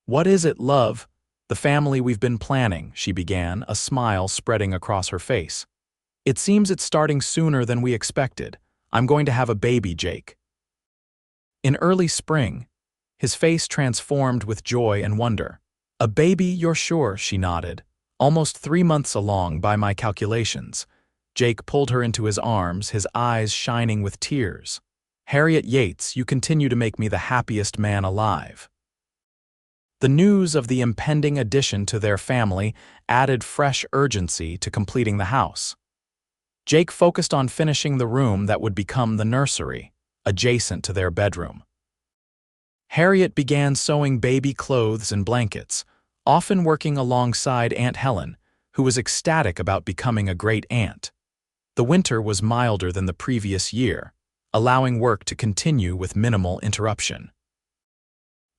"What is it, love?" "The family we've been planning," she began, a smile spreading across her face. "It seems it's starting sooner than we expected. I'm going to have a baby, Jake." In early spring, his face transformed with joy and wonder. "A baby, you're sure?" she nodded. "Almost 3 months along by my calculations." Jake pulled her into his arms, his eyes shining with tears. "Harriet Yates, you continue to make me the happiest man alive." The news of the impending addition to their family added fresh urgency to completing the house. Jake focused on finishing the room that would become the nursery, adjacent to their bedroom. Harriet began sewing baby clothes and blankets, often working alongside Aunt Helen, who was ecstatic about becoming a great aunt. The winter was milder than the previous year, allowing work to continue with minimal interruption.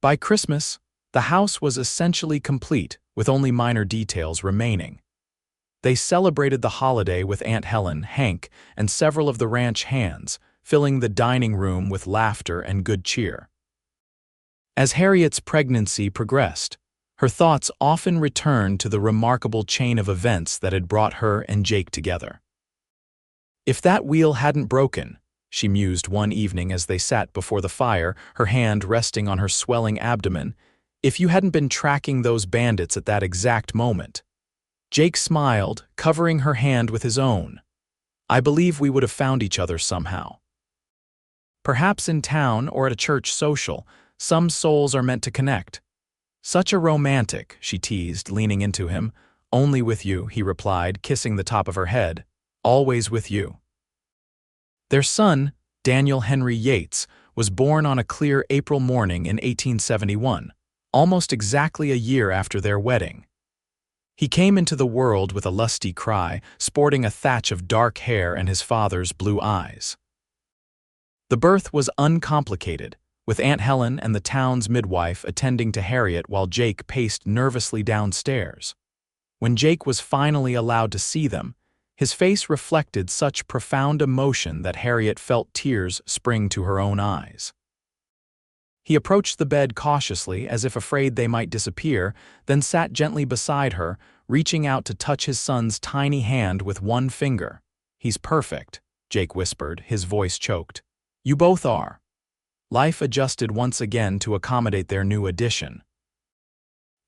By Christmas, the house was essentially complete, with only minor details remaining. They celebrated the holiday with Aunt Helen, Hank, and several of the ranch hands, filling the dining room with laughter and good cheer. As Harriet's pregnancy progressed, her thoughts often returned to the remarkable chain of events that had brought her and Jake together. If that wheel hadn't broken, she mused one evening as they sat before the fire, her hand resting on her swelling abdomen, if you hadn't been tracking those bandits at that exact moment. Jake smiled, covering her hand with his own. I believe we would have found each other somehow. Perhaps in town or at a church social, some souls are meant to connect. Such a romantic, she teased, leaning into him. Only with you, he replied, kissing the top of her head. Always with you. Their son, Daniel Henry Yates, was born on a clear April morning in 1871, almost exactly a year after their wedding. He came into the world with a lusty cry, sporting a thatch of dark hair and his father's blue eyes. The birth was uncomplicated, with Aunt Helen and the town's midwife attending to Harriet while Jake paced nervously downstairs. When Jake was finally allowed to see them, his face reflected such profound emotion that Harriet felt tears spring to her own eyes. He approached the bed cautiously as if afraid they might disappear, then sat gently beside her, reaching out to touch his son's tiny hand with one finger. He's perfect, Jake whispered, his voice choked. You both are. Life adjusted once again to accommodate their new addition.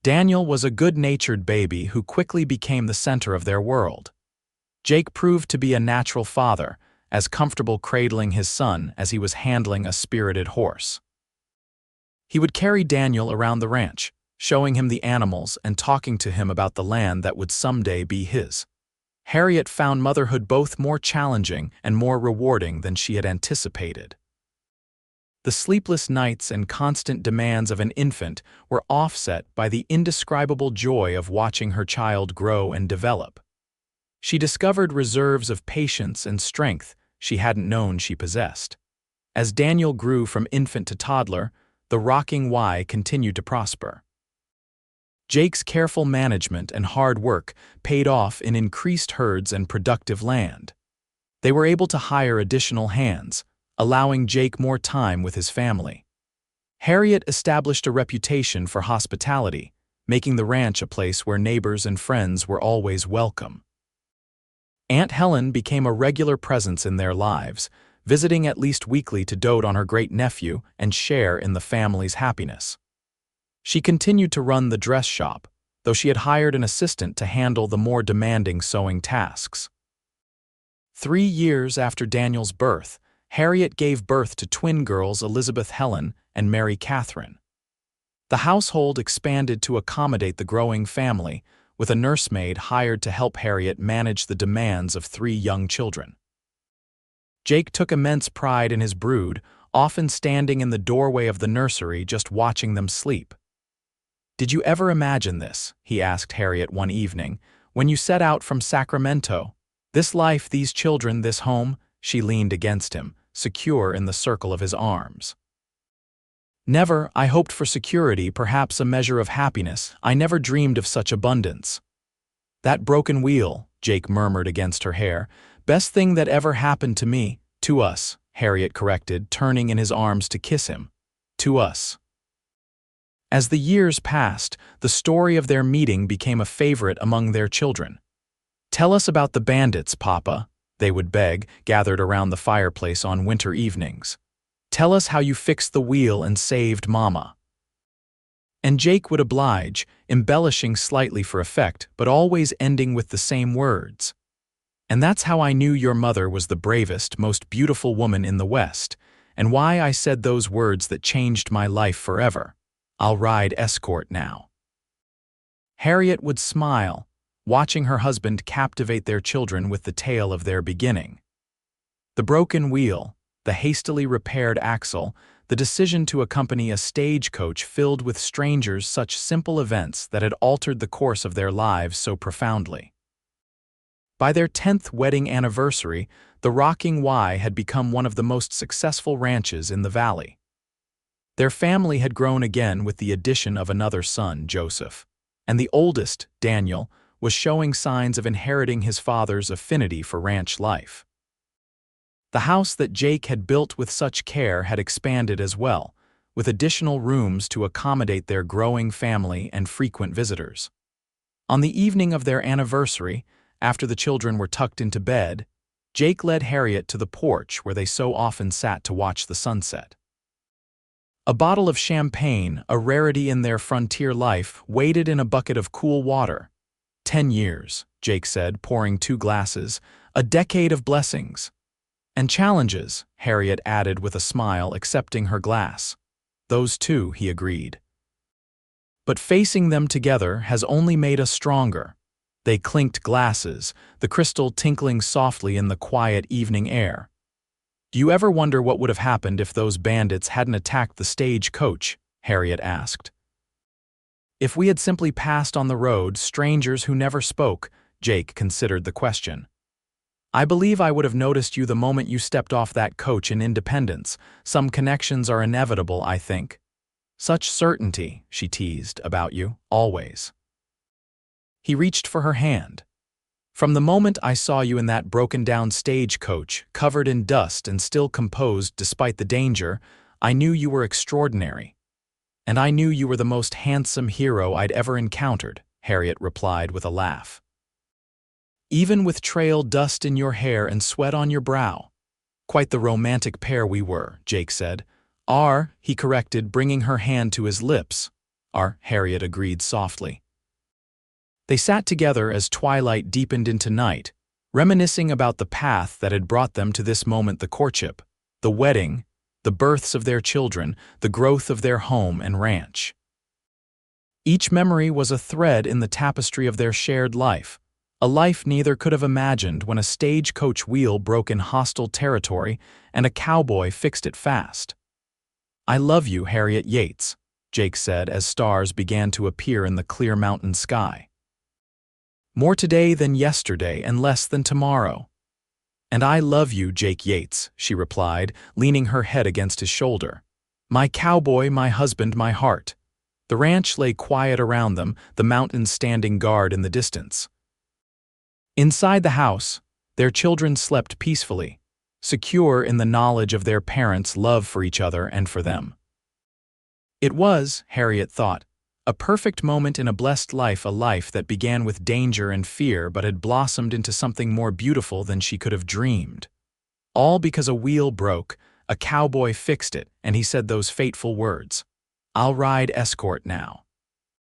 Daniel was a good-natured baby who quickly became the center of their world. Jake proved to be a natural father, as comfortable cradling his son as he was handling a spirited horse. He would carry Daniel around the ranch, showing him the animals and talking to him about the land that would someday be his. Harriet found motherhood both more challenging and more rewarding than she had anticipated. The sleepless nights and constant demands of an infant were offset by the indescribable joy of watching her child grow and develop. She discovered reserves of patience and strength she hadn't known she possessed. As Daniel grew from infant to toddler, the rocking Y continued to prosper. Jake's careful management and hard work paid off in increased herds and productive land. They were able to hire additional hands, allowing Jake more time with his family. Harriet established a reputation for hospitality, making the ranch a place where neighbors and friends were always welcome. Aunt Helen became a regular presence in their lives, visiting at least weekly to dote on her great-nephew and share in the family's happiness. She continued to run the dress shop, though she had hired an assistant to handle the more demanding sewing tasks. 3 years after Daniel's birth, Harriet gave birth to twin girls Elizabeth Helen and Mary Catherine. The household expanded to accommodate the growing family, with a nursemaid hired to help Harriet manage the demands of 3 young children. Jake took immense pride in his brood, often standing in the doorway of the nursery just watching them sleep. Did you ever imagine this, he asked Harriet one evening, when you set out from Sacramento? This life, these children, this home? She leaned against him, secure in the circle of his arms. Never. I hoped for security, perhaps a measure of happiness. I never dreamed of such abundance. That broken wheel, Jake murmured against her hair. Best thing that ever happened to me. To us, Harriet corrected, turning in his arms to kiss him. To us. As the years passed, the story of their meeting became a favorite among their children. Tell us about the bandits, Papa, they would beg, gathered around the fireplace on winter evenings. Tell us how you fixed the wheel and saved Mama. And Jake would oblige, embellishing slightly for effect, but always ending with the same words. And that's how I knew your mother was the bravest, most beautiful woman in the West, and why I said those words that changed my life forever. I'll ride Escort now. Harriet would smile, watching her husband captivate their children with the tale of their beginning. The broken wheel, the hastily repaired axle, the decision to accompany a stagecoach filled with strangers, such simple events that had altered the course of their lives so profoundly. By their 10th wedding anniversary, the Rocking Y had become one of the most successful ranches in the valley. Their family had grown again with the addition of another son, Joseph, and the oldest, Daniel, was showing signs of inheriting his father's affinity for ranch life. The house that Jake had built with such care had expanded as well, with additional rooms to accommodate their growing family and frequent visitors. On the evening of their anniversary, after the children were tucked into bed, Jake led Harriet to the porch where they so often sat to watch the sunset. A bottle of champagne, a rarity in their frontier life, waited in a bucket of cool water. 10 years, Jake said, pouring 2 glasses. A decade of blessings. And challenges, Harriet added with a smile, accepting her glass. Those too, he agreed. But facing them together has only made us stronger. They clinked glasses, the crystal tinkling softly in the quiet evening air. Do you ever wonder what would have happened if those bandits hadn't attacked the stagecoach? Harriet asked. If we had simply passed on the road, strangers who never spoke, Jake considered the question. I believe I would have noticed you the moment you stepped off that coach in Independence. Some connections are inevitable, I think. Such certainty, she teased, about you, always. He reached for her hand. From the moment I saw you in that broken-down stagecoach, covered in dust and still composed despite the danger, I knew you were extraordinary. And I knew you were the most handsome hero I'd ever encountered, Harriet replied with a laugh. Even with trail dust in your hair and sweat on your brow. Quite the romantic pair we were, Jake said. He corrected, bringing her hand to his lips. Harriet agreed softly. They sat together as twilight deepened into night, reminiscing about the path that had brought them to this moment: the courtship, the wedding, the births of their children, the growth of their home and ranch. Each memory was a thread in the tapestry of their shared life, a life neither could have imagined when a stagecoach wheel broke in hostile territory and a cowboy fixed it fast. I love you, Harriet Yates, Jake said as stars began to appear in the clear mountain sky. More today than yesterday and less than tomorrow. And I love you, Jake Yates, she replied, leaning her head against his shoulder. My cowboy, my husband, my heart. The ranch lay quiet around them, the mountains standing guard in the distance. Inside the house, their children slept peacefully, secure in the knowledge of their parents' love for each other and for them. It was, Harriet thought, a perfect moment in a blessed life, a life that began with danger and fear but had blossomed into something more beautiful than she could have dreamed. All because a wheel broke, a cowboy fixed it, and he said those fateful words, "I'll ride Escort now."